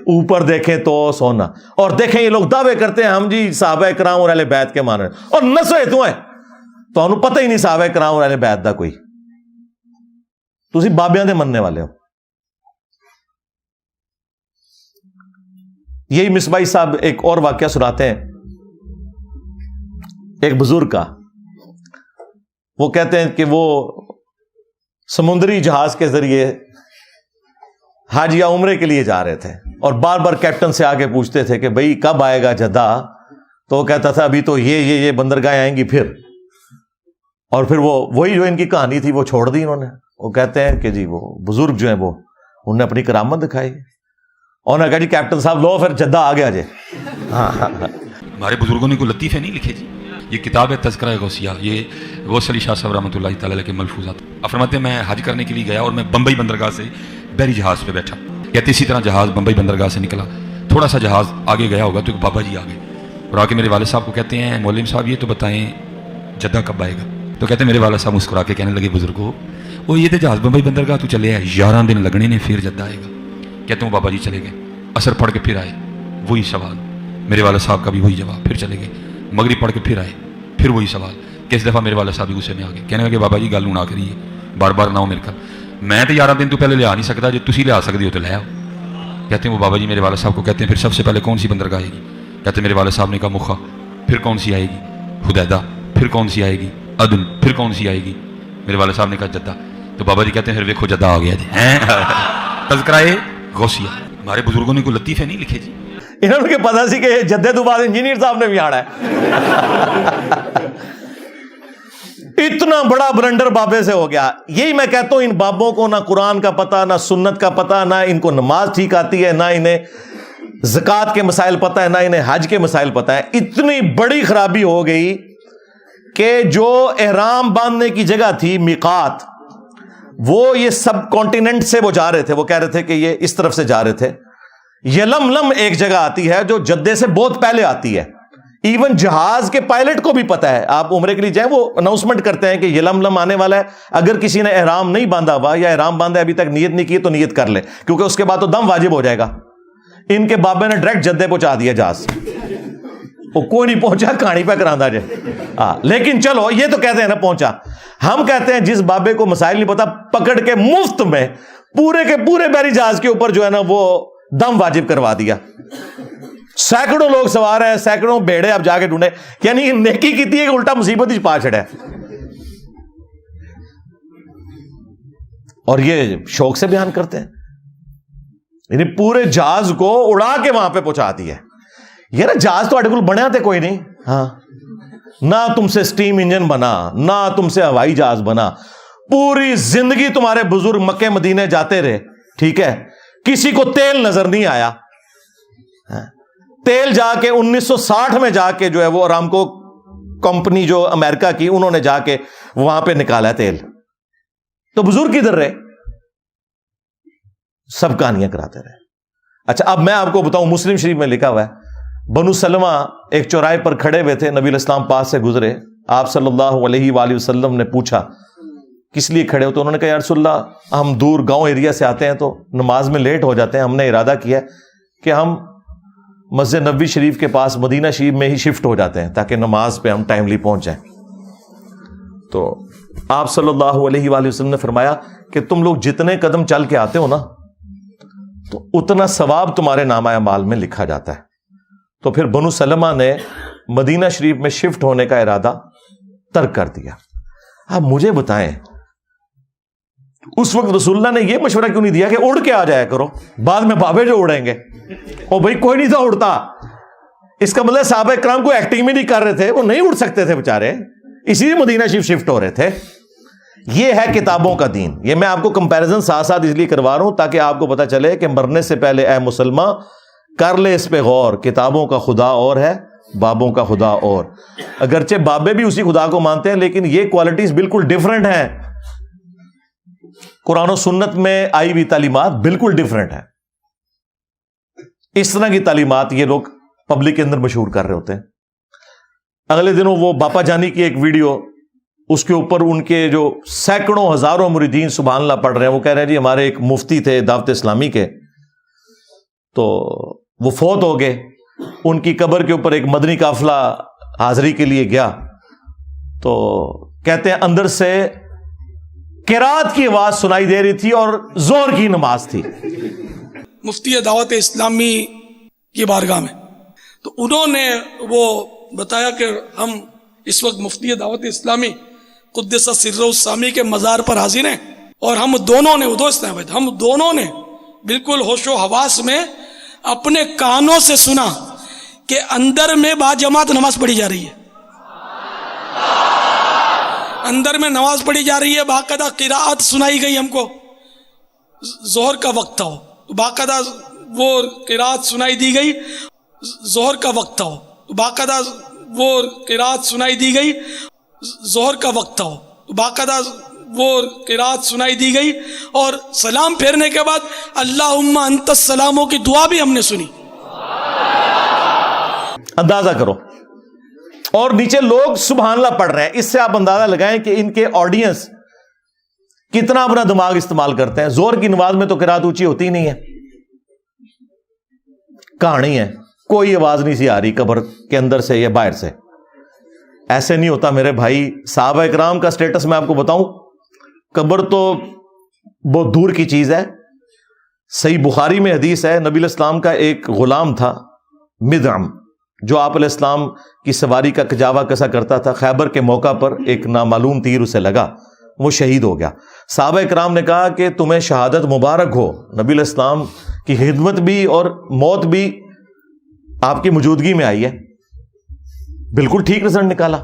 اوپر دیکھیں تو سونا, اور دیکھیں یہ لوگ دعوے کرتے ہیں ہم جی صحابہ کرام اور اہل بیت کے ماننے, اور نسوے تو ہیں تو انہوں پتہ ہی نہیں صحابہ کرام اور اہل بیت دا کوئی. تسی بابیاں دے مننے والے ہو. یہی مصباحی صاحب ایک اور واقعہ سناتے ہیں ایک بزرگ کا. وہ کہتے ہیں کہ وہ سمندری جہاز کے ذریعے حج یا عمرے کے لیے جا رہے تھے اور بار بار کیپٹن سے آگے پوچھتے تھے کہ بھئی کب آئے گا جدہ, تو وہ کہتا تھا ابھی تو یہ بندرگاہیں آئیں گی پھر. اور پھر وہی جو ان کی کہانی تھی وہ چھوڑ دی انہوں نے. وہ کہتے ہیں کہ جی وہ بزرگ جو ہیں وہ انہوں نے اپنی کرامت دکھائی. انہوں نے کہا جی کیپٹن صاحب لو پھر جدہ آ گیا جی. ہمارے بزرگوں نے کوئی لطیفے نہیں لکھے جی. یہ کتاب ہے تذکرہ غوثیہ, یہ غوث علی شاہ صاحب رحمۃ اللہ تعالی علیہ کے ملفوظات. فرماتے ہیں میں حج کرنے کے لیے گیا اور میں بمبئی بندرگاہ سے بحری جہاز پہ بیٹھا. کہتے اسی طرح جہاز بمبئی بندرگاہ سے نکلا, تھوڑا سا جہاز آگے گیا ہوگا تو ایک بابا جی آ گئے اور آ کے میرے والد صاحب کو کہتے ہیں مولوی صاحب یہ تو بتائیں جدہ کب آئے گا. تو کہتے ہیں میرے والد صاحب مسکرا کے کہنے لگے بزرگو وہ یہ تو جہاز بمبئی بندرگاہ تو چلے ہیں 11 دن لگنے نے پھر جدہ آئے گا. کہتے ہیں بابا جی چلے گئے, عصر پڑھ کے پھر آئے, وہی سوال. میرے والد صاحب کا بھی وہی جواب, پھر چلے گئے, مغرب پڑھ کے پھر آئے, پھر وہی سوال. کس دفعہ میرے والد صاحب بھی غصے میں آ گئے, کہنے لگے بابا جی گل نہ کریے, بار بار نہ ہو میرے کا, میں تو 11 دن تو پہلے لیا نہیں سکتا, جو تسی لیا سکتے ہو تو لے آؤ. کہتے ہیں وہ بابا جی میرے والد صاحب کو کہتے ہیں پھر سب سے پہلے کون سی بندرگاہ آئے گی. کہتے ہیں میرے والد صاحب نے کہا مخا, پھر کون سی آئے گی حدیدہ, پھر کون سی آئے گی عدن, پھر کون سی آئے گی. میرے والد صاحب نے کہا جدہ. تو بابا جی کہتے ہیں پھر ویکھو جدہ آ گیا جی. تذکرہ غوثیہ. ہمارے بزرگوں نے کوئی لطیفے نہیں لکھے جی. انہوں نے پتا سی کہ جدے تو بعد انجینئر صاحب نے بھی آنا ہے. اتنا بڑا بلنڈر بابے سے ہو گیا. یہی میں کہتا ہوں ان بابوں کو نہ قرآن کا پتہ, نہ سنت کا پتہ, نہ ان کو نماز ٹھیک آتی ہے, نہ انہیں زکوٰۃ کے مسائل پتہ ہے, نہ انہیں حج کے مسائل پتہ ہے. اتنی بڑی خرابی ہو گئی کہ جو احرام باندھنے کی جگہ تھی میقات, وہ یہ سب کانٹیننٹ سے وہ جا رہے تھے, وہ کہہ رہے تھے کہ یہ اس طرف سے جا رہے تھے. یلملم ایک جگہ آتی ہے جو جدے سے بہت پہلے آتی ہے. ایون جہاز کے پائلٹ کو بھی پتا ہے, آپ عمرے کے لیے جائیں وہ اناؤنسمنٹ کرتے ہیں کہ یلملم آنے والا ہے, اگر کسی نے احرام نہیں باندھا ہوا یا احرام باندھا ابھی تک نیت نہیں کی تو نیت کر لے, کیونکہ اس کے بعد تو دم واجب ہو جائے گا. ان کے بابے نے ڈائریکٹ جدے پہنچا دیا جہاز, وہ کوئی نہیں پہنچا, کہانی پہ کراندہ جائے. لیکن چلو یہ تو کہتے ہیں نا پہنچا. ہم کہتے ہیں جس بابے کو مسائل نہیں پتا پکڑ کے مفت میں پورے کے پورے بحری جہاز کے اوپر جو ہے نا وہ دم واجب کروا دیا. سینکڑوں لوگ سوار ہیں, سینکڑوں بیڑے آپ جا کے ڈھونڈے, یعنی نیکی کی تھی کہ الٹا مصیبت ہی پا چھڑا. اور یہ شوق سے بیان کرتے ہیں, یعنی پورے جہاز کو اڑا کے وہاں پہ پہنچا دیا. یہ نا جہاز تو اٹکل بنیا تھے کوئی نہیں, ہاں نہ تم سے سٹیم انجن بنا, نہ تم سے ہوائی جہاز بنا. پوری زندگی تمہارے بزرگ مکے مدینے جاتے رہے, ٹھیک ہے, کسی کو تیل نظر نہیں آیا. تیل جا کے 1960 میں جا کے جو ہے وہ ارامکو کمپنی جو امریکہ کی, انہوں نے جا کے وہاں پہ نکالا تیل. تو بزرگ کدھر رہے, سب کہانیاں کراتے رہے. اچھا اب میں آپ کو بتاؤں, مسلم شریف میں لکھا ہوا ہے بنو سلمہ ایک چوراہے پر کھڑے ہوئے تھے, نبی علیہ السلام پاس سے گزرے, آپ صلی اللہ علیہ وآلہ وسلم نے پوچھا کس لیے کھڑے ہو, تو انہوں نے کہا یا رسول اللہ ہم دور گاؤں ایریا سے آتے ہیں تو نماز میں لیٹ ہو جاتے ہیں, ہم نے ارادہ کیا کہ ہم مسجد نبوی شریف کے پاس مدینہ شریف میں ہی شفٹ ہو جاتے ہیں تاکہ نماز پہ ہم ٹائملی پہنچ جائیں. تو آپ صلی اللہ علیہ وآلہ وسلم نے فرمایا کہ تم لوگ جتنے قدم چل کے آتے ہو نا تو اتنا ثواب تمہارے نامہ اعمال میں لکھا جاتا ہے. تو پھر بنو سلمہ نے مدینہ شریف میں شفٹ ہونے کا ارادہ ترک کر دیا. اب مجھے بتائیں اس وقت رسول اللہ نے یہ مشورہ کیوں نہیں دیا کہ اڑ کے آ جایا کرو, بعد میں بابے جو اڑیں گے. او بھائی کوئی نہیں تھا اڑتا, اس کا مطلب صحابہ کرام کو ایکٹنگ میں نہیں کر رہے تھے, وہ نہیں اڑ سکتے تھے بےچارے, اسی لیے مدینہ شریف شفٹ ہو رہے تھے. یہ ہے کتابوں کا دین. یہ میں آپ کو کمپیریزن ساتھ ساتھ اس لیے کروا رہا ہوں تاکہ آپ کو پتہ چلے کہ مرنے سے پہلے اے مسلمان کر لے اس پہ غور. کتابوں کا خدا اور ہے, بابوں کا خدا اور. اگرچہ بابے بھی اسی خدا کو مانتے ہیں لیکن یہ کوالٹیز بالکل ڈیفرنٹ ہیں. قرآن و سنت میں آئی ہوئی تعلیمات بالکل ڈیفرنٹ ہیں. اس طرح کی تعلیمات یہ لوگ پبلک کے اندر مشہور کر رہے ہوتے ہیں. اگلے دنوں وہ باپا جانی کی ایک ویڈیو, اس کے اوپر ان کے جو سینکڑوں ہزاروں مریدین سبحان اللہ پڑھ رہے ہیں. وہ کہہ رہے ہیں جی ہمارے ایک مفتی تھے دعوت اسلامی کے, تو وہ فوت ہو گئے. ان کی قبر کے اوپر ایک مدنی قافلہ حاضری کے لیے گیا, تو کہتے ہیں اندر سے قرات کی آواز سنائی دے رہی تھی اور ظہر کی نماز تھی. مفتی دعوت اسلامی کی بارگاہ میں, تو انہوں نے وہ بتایا کہ ہم اس وقت مفتی دعوت اسلامی قدس سر السامی کے مزار پر حاضر ہیں, اور ہم دونوں نے ہم دونوں نے بالکل ہوش و حواس میں اپنے کانوں سے سنا کہ اندر میں باجماعت نماز پڑھی جا رہی ہے, اندر میں نماز پڑھی جا رہی ہے. باقاعدہ قراءت سنائی گئی ہم کو. ظہر کا وقت تھا, باقاعدہ وہ قراءت سنائی دی گئی. ظہر کا وقت تھا, باقاعدہ وہ قراءت سنائی دی گئی. ظہر کا وقت تھا, باقاعدہ وہ قراءت سنائی دی گئی, اور سلام پھیرنے کے بعد اللہم انت السلاموں کی دعا بھی ہم نے سنی. اندازہ کرو, اور نیچے لوگ سبحان اللہ پڑھ رہے ہیں. اس سے آپ اندازہ لگائیں کہ ان کے آڈینس کتنا اپنا دماغ استعمال کرتے ہیں. زور کی نماز میں تو قرات اونچی ہوتی ہی نہیں ہے, کہانی ہے, کوئی آواز نہیں سی آ رہی قبر کے اندر سے یا باہر سے. ایسے نہیں ہوتا میرے بھائی. صحابہ اکرام کا سٹیٹس میں آپ کو بتاؤں, قبر تو بہت دور کی چیز ہے. صحیح بخاری میں حدیث ہے, نبی علیہ السلام کا ایک غلام تھا مدعم, جو آپ علیہ السلام کی سواری کا کجاوا کسا کرتا تھا. خیبر کے موقع پر ایک نامعلوم تیر اسے لگا, وہ شہید ہو گیا. صحابہ اکرام نے کہا کہ تمہیں شہادت مبارک ہو. نبی علیہ السلام کی خدمت بھی اور موت بھی آپ کی موجودگی میں آئی ہے. بالکل ٹھیک رزلٹ نکالا.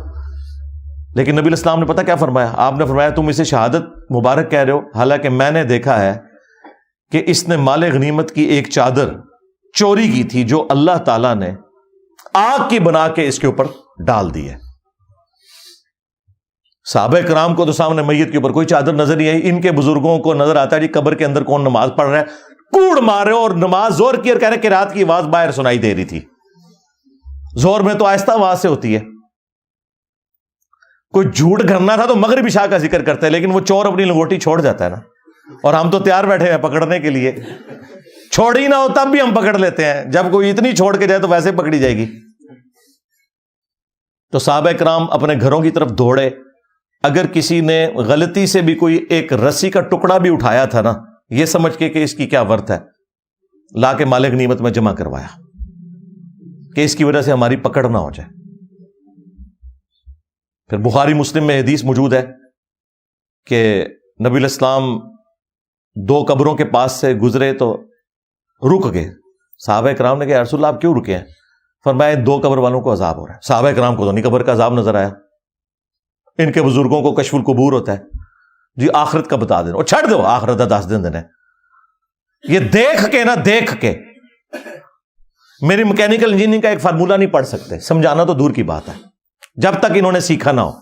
لیکن نبی علیہ السلام نے پتہ کیا فرمایا؟ آپ نے فرمایا تم اسے شہادت مبارک کہہ رہے ہو, حالانکہ میں نے دیکھا ہے کہ اس نے مال غنیمت کی ایک چادر چوری کی تھی جو اللہ تعالیٰ نے آگ کی بنا کے اس کے اوپر ڈال دی ہے. صحابہ کرام کو تو سامنے میت کے اوپر کوئی چادر نظر نہیں آئی. ان کے بزرگوں کو نظر آتا ہے جی قبر کے اندر کون نماز پڑھ رہا ہے, کوڑ مارے اور نماز زور کی, اور کہہ رہے کہ رات کی آواز باہر سنائی دے رہی تھی. زور میں تو آہستہ آواز سے ہوتی ہے. کوئی جھوٹ کرنا تھا تو مغرب عشاء کا ذکر کرتا ہے, لیکن وہ چور اپنی لنگوٹی چھوڑ جاتا ہے نا, اور ہم تو تیار بیٹھے ہیں پکڑنے کے لیے. چھوڑ ہی نہ ہو تب بھی ہم پکڑ لیتے ہیں, جب کوئی اتنی چھوڑ کے جائے تو ویسے پکڑی جائے گی. تو صحابہ کرام اپنے گھروں کی طرف دوڑے. اگر کسی نے غلطی سے بھی کوئی ایک رسی کا ٹکڑا بھی اٹھایا تھا نا, یہ سمجھ کے کہ اس کی کیا ورت ہے, لا کے مال غنیمت میں جمع کروایا کہ اس کی وجہ سے ہماری پکڑ نہ ہو جائے. پھر بخاری مسلم میں حدیث موجود ہے کہ نبی علیہ السلام دو قبروں کے پاس سے گزرے تو رک گئے. صحابہ کرام نے کہا یا رسول اللہ آپ کیوں رکے ہیں؟ فرمایا دو قبر والوں کو عذاب ہو رہا ہے. صحابہ کرام کو تو نہیں قبر کا عذاب نظر آیا. ان کے بزرگوں کو کشف القبور ہوتا ہے, جی آخرت کا بتا دینا, اور چھڑ دو آخرت کا 10 دن دینا. یہ دیکھ کے نا, دیکھ کے میری میکینیکل انجینئرنگ کا ایک فارمولہ نہیں پڑھ سکتے, سمجھانا تو دور کی بات ہے, جب تک انہوں نے سیکھا نہ ہو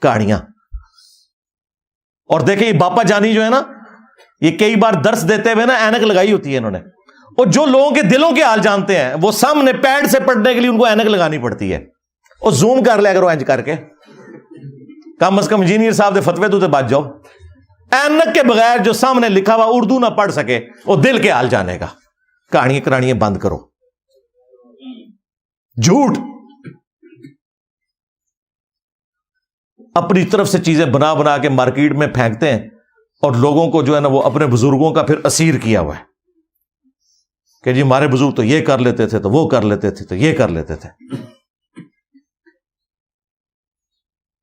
کہانیاں. اور دیکھیں یہ باپا جانی جو ہے نا, یہ کئی بار درس دیتے ہوئے نا اینک لگائی ہوتی ہے انہوں نے, اور جو لوگوں کے دلوں کے حال جانتے ہیں وہ سامنے پیڈ سے پڑھنے کے لیے ان کو اینک لگانی پڑتی ہے. اور زوم کر لیا کرو اینج کر کے, کم از کم انجینئر صاحب دے فتوے تو بچ جاؤ. اینک کے بغیر جو سامنے لکھا ہوا اردو نہ پڑھ سکے وہ دل کے حال جانے گا. کہانیاں کرانیاں بند کرو, جھوٹ اپنی طرف سے چیزیں بنا بنا کے مارکیٹ میں پھینکتے ہیں, اور لوگوں کو جو ہے نا وہ اپنے بزرگوں کا پھر اسیر کیا ہوا ہے کہ جی ہمارے بزرگ تو یہ کر لیتے تھے, تو وہ کر لیتے تھے, تو یہ کر لیتے تھے.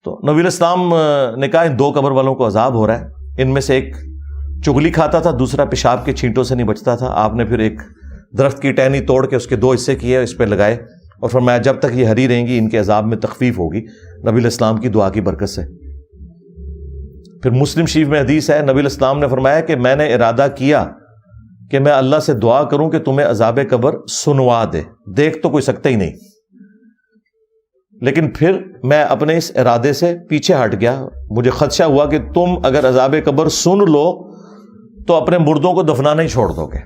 تو نبی علیہ السلام نے کہا ان دو قبر والوں کو عذاب ہو رہا ہے. ان میں سے ایک چگلی کھاتا تھا, دوسرا پیشاب کے چھینٹوں سے نہیں بچتا تھا. آپ نے پھر ایک درخت کی ٹہنی توڑ کے اس کے 2 حصے کیے, اس پہ لگائے, اور فرمایا جب تک یہ ہری رہیں گی ان کے عذاب میں تخفیف ہوگی نبی علیہ السلام کی دعا کی برکت سے. پھر مسلم شریف میں حدیث ہے، نبی علیہ السلام نے فرمایا کہ میں نے ارادہ کیا کہ میں اللہ سے دعا کروں کہ تمہیں عذاب قبر سنوا دے، دیکھ تو کوئی سکتا ہی نہیں، لیکن پھر میں اپنے اس ارادے سے پیچھے ہٹ گیا، مجھے خدشہ ہوا کہ تم اگر عذاب قبر سن لو تو اپنے مردوں کو دفنانا ہی چھوڑ دو گے،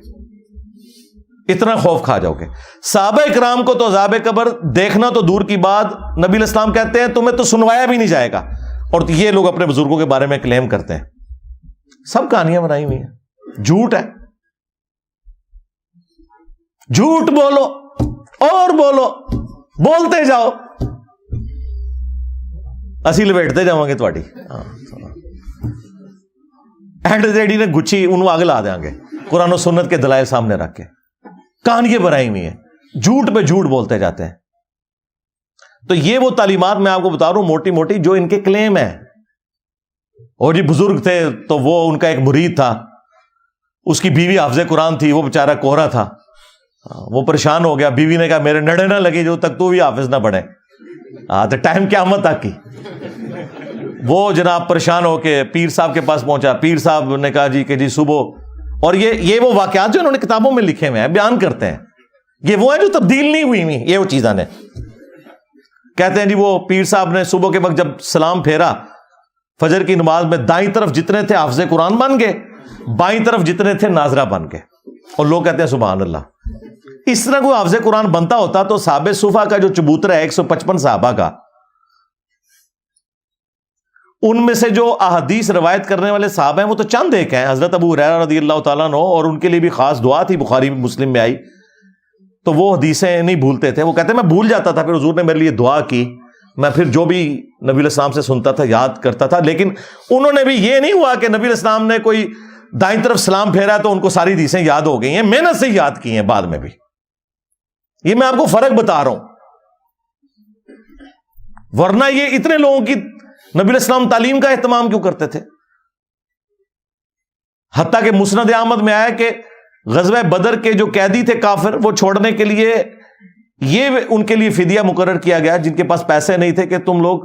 اتنا خوف کھا جاؤ گے۔ صحابہ اکرام کو تو عذاب قبر دیکھنا تو دور کی بات، نبی علیہ السلام کہتے ہیں تمہیں تو سنوایا بھی نہیں جائے گا، اور یہ لوگ اپنے بزرگوں کے بارے میں کلیم کرتے ہیں۔ سب کہانیاں بنائی ہوئی ہیں، جھوٹ ہے، جھوٹ بولو اور بولو، بولتے جاؤ، اسی لپیٹتے جاؤں گے تھوڑی اینڈ ریڈی نے گچھی انہوں آگ لا دیں گے قرآن و سنت کے دلائل سامنے رکھ کے۔ کہانیاں بنائی ہوئی ہیں، جھوٹ پہ جھوٹ بولتے جاتے ہیں۔ تو یہ وہ تعلیمات میں آپ کو بتا رہا ہوں موٹی موٹی جو ان کے کلیم ہیں۔ اور جی بزرگ تھے تو وہ ان کا ایک مرید تھا، اس کی بیوی حافظ قرآن تھی، وہ بیچارہ کوہرا تھا، وہ پریشان ہو گیا، بیوی نے کہا میرے نڑے نہ لگے جو تک تو بھی حافظ نہ بڑھے۔ تو ٹائم قیامت تک کی وہ جناب پریشان ہو کے پیر صاحب کے پاس پہنچا، پیر صاحب نے کہا جی کہ جی صبح، اور یہ وہ واقعات جو انہوں نے کتابوں میں لکھے ہوئے ہیں، بیان کرتے ہیں، یہ وہ ہیں جو تبدیل نہیں ہوئی ہوئی، یہ وہ چیزاں نے کہتے ہیں جی وہ پیر صاحب نے صبح کے وقت جب سلام پھیرا فجر کی نماز میں، دائیں طرف جتنے تھے حافظ قرآن بن گئے، بائیں طرف جتنے تھے ناظرہ بن گئے، اور لوگ کہتے ہیں سبحان اللہ۔ اس طرح کوئی حافظ قرآن بنتا ہوتا تو صحابہ صفا کا جو چبوترا ہے 155 صحابہ کا، ان میں سے جو احادیث روایت کرنے والے صحابہ ہیں وہ تو چند ایک ہیں، حضرت ابو ہریرہ رضی اللہ تعالیٰ عنہ، اور ان کے لیے بھی خاص دعا تھی، بخاری مسلم میں آئی، تو وہ حدیثیں نہیں بھولتے تھے۔ وہ کہتے ہیں میں بھول جاتا تھا، پھر حضور نے میرے لیے دعا کی، میں پھر جو بھی نبی علیہ السلام سے سنتا تھا یاد کرتا تھا۔ لیکن انہوں نے بھی یہ نہیں ہوا کہ نبی علیہ السلام نے کوئی دائیں طرف سلام پھیرا تو ان کو ساری حدیثیں یاد ہو گئی ہیں، محنت سے یاد کی ہیں بعد میں بھی۔ یہ میں آپ کو فرق بتا رہا ہوں، ورنہ یہ اتنے لوگوں کی نبی علیہ السلام تعلیم کا اہتمام کیوں کرتے تھے؟ حتیٰ کہ مسند احمد میں آیا کہ غزوہ بدر کے جو قیدی تھے کافر، وہ چھوڑنے کے لیے یہ ان کے لیے فدیہ مقرر کیا گیا، جن کے پاس پیسے نہیں تھے، کہ تم لوگ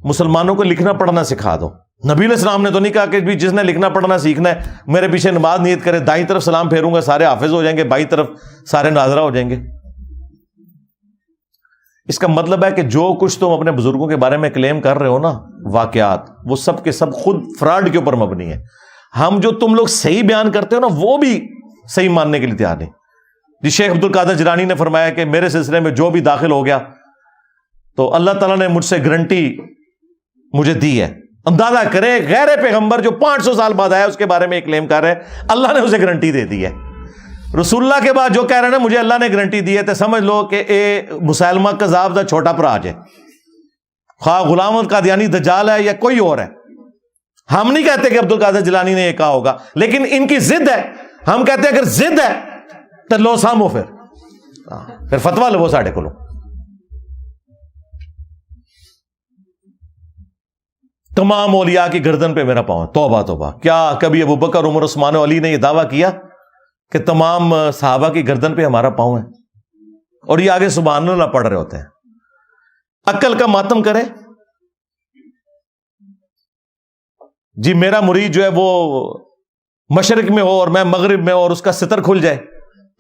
مسلمانوں کو لکھنا پڑھنا سکھا دو۔ نبی علیہ السلام نے تو نہیں کہا کہ بھی جس نے لکھنا پڑھنا سیکھنا ہے میرے پیچھے نماز نیت کرے، دائیں طرف سلام پھیروں گا سارے حافظ ہو جائیں گے، بائیں طرف سارے ناظرہ ہو جائیں گے۔ اس کا مطلب ہے کہ جو کچھ تم اپنے بزرگوں کے بارے میں کلیم کر رہے ہو نا، واقعات، وہ سب کے سب خود فراڈ کے اوپر مبنی ہے۔ ہم جو تم لوگ صحیح بیان کرتے ہو نا وہ بھی صحیح ماننے کے لیے تیار نہیں۔ جی شیخ عبد القادر جیلانی نے فرمایا کہ میرے سلسلے میں جو بھی داخل ہو گیا تو اللہ تعالیٰ نے مجھ سے گارنٹی مجھے دی ہے۔ اندازہ کرے غیر پیغمبر جو 500 سال بعد آیا اس کے بارے میں ایک کلیم کر رہے ہیں، اللہ نے اسے گارنٹی دے دی ہے۔ رسول اللہ کے بعد جو کہہ رہے ہیں نا مجھے اللہ نے گارنٹی دی ہے، تو سمجھ لو کہ اے مسلمہ کذاب دا چھوٹا پراج ہے، خواہ غلام قادیانی دجال ہے یا کوئی اور ہے۔ ہم نہیں کہتے کہ عبد القادر جیلانی نے یہ کہا ہوگا، لیکن ان کی ضد ہے۔ ہم کہتے ہیں اگر ضد ہے تو لو سامو، پھر فتویٰ لو ساڑھے کو لو۔ تمام اولیاء کی گردن پہ میرا پاؤں، توبہ توبہ۔ کیا کبھی ابو بکر، عمر، عثمان و علی نے یہ دعویٰ کیا کہ تمام صحابہ کی گردن پہ ہمارا پاؤں ہے؟ اور یہ آگے سبحان اللہ پڑھ رہے ہوتے ہیں۔ عقل کا ماتم کرے جی، میرا مرید جو ہے وہ مشرق میں ہو اور میں مغرب میں ہو اور اس کا ستر کھل جائے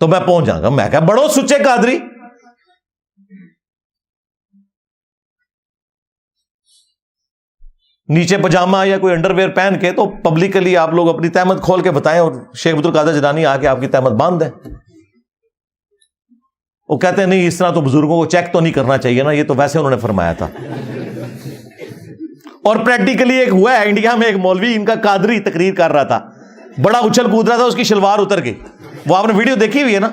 تو میں پہنچ جاؤں گا۔ میں کہا بڑو سچے قادری، نیچے پجامہ یا کوئی انڈر ویئر پہن کے تو پبلکلی آپ لوگ اپنی تہمت کھول کے بتائیں اور شیخ عبد القادر جیلانی آ کے آپ کی تہمت باندھ دیں۔ وہ کہتے ہیں نہیں اس طرح تو بزرگوں کو چیک تو نہیں کرنا چاہیے نا، یہ تو ویسے انہوں نے فرمایا تھا۔ اور پریکٹیکلی ایک ہوا ہے انڈیا میں، ایک مولوی ان کا قادری تقریر کر رہا تھا، بڑا اچھل کود رہا تھا، اس کی شلوار اتر گئی۔ وہ آپ نے ویڈیو دیکھی ہوئی ہے نا؟